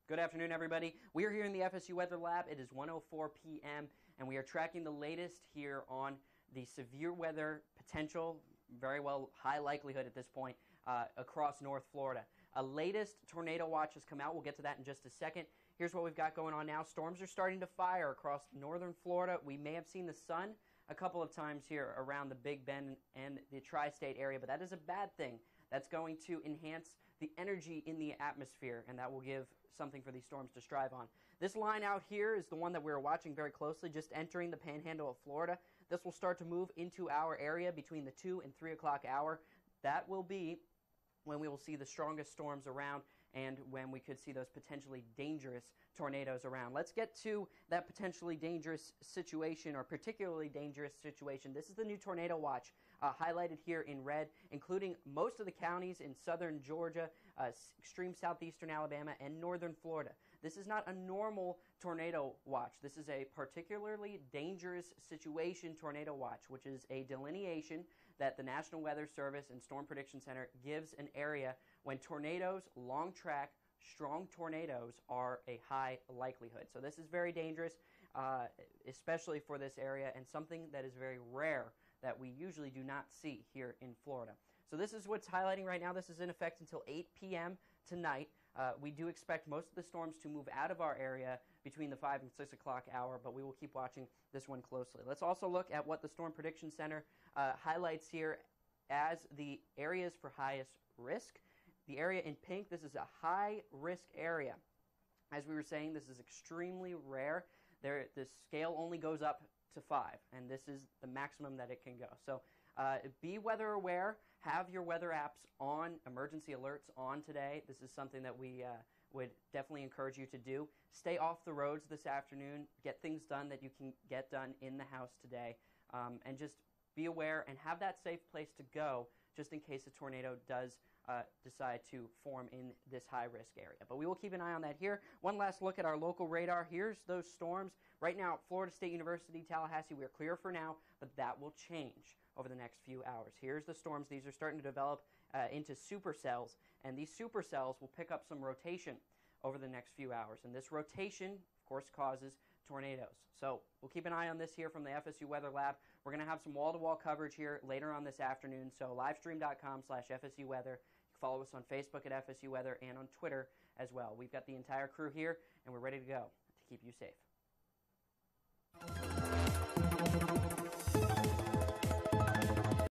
Good afternoon, everybody. We are here in the FSU Weather Lab. It is 1:04 p.m. and we are tracking the latest here on the severe weather potential, very well high likelihood at this point, across North Florida. A latest tornado watch has come out. We'll get to that in just a second. Here's what we've got going on now. Storms are starting to fire across northern Florida. We may have seen the sun a couple of times here around the Big Bend and the tri-state area, but that is a bad thing. That's going to enhance the energy in the atmosphere, and that will give something for these storms to strive on. This line out here is the one that we're watching very closely, just entering the panhandle of Florida. This will start to move into our area between the 2 and 3 o'clock hour. That will be when we will see the strongest storms around and when we could see those potentially dangerous tornadoes around. Let's get to that potentially dangerous situation, or particularly dangerous situation. This is the new tornado watch highlighted here in red, including most of the counties in southern Georgia, extreme southeastern Alabama, and northern Florida. This is not a normal tornado watch. This is a particularly dangerous situation tornado watch, which is a delineation that the National Weather Service and Storm Prediction Center gives an area when tornadoes, long track, strong tornadoes are a high likelihood. So this is very dangerous, especially for this area, and something that is very rare that we usually do not see here in Florida. So this is what's highlighting right now. This is in effect until 8 p.m. tonight. We do expect most of the storms to move out of our area between the 5 and 6 o'clock hour, but we will keep watching this one closely. Let's also look at what the Storm Prediction Center highlights here as the areas for highest risk. The area in pink, this is a high-risk area. As we were saying, this is extremely rare. The scale only goes up to 5, and this is the maximum that it can go. So be weather aware. Have your weather apps on, emergency alerts on today. This is something that we would definitely encourage you to do. Stay off the roads this afternoon. Get things done that you can get done in the house today. And just be aware and have that safe place to go just in case a tornado does decide to form in this high-risk area. But we will keep an eye on that here. One last look at our local radar. Here's those storms. Right now, Florida State University, Tallahassee, we're clear for now, but that will change over the next few hours. Here's the storms. These are starting to develop into supercells, and these supercells will pick up some rotation over the next few hours. And this rotation, of course, causes tornadoes. So we'll keep an eye on this here from the FSU Weather Lab. We're going to have some wall-to-wall coverage here later on this afternoon. So livestream.com/FSU Weather. You can follow us on Facebook at FSU Weather and on Twitter as well. We've got the entire crew here, and we're ready to go to keep you safe.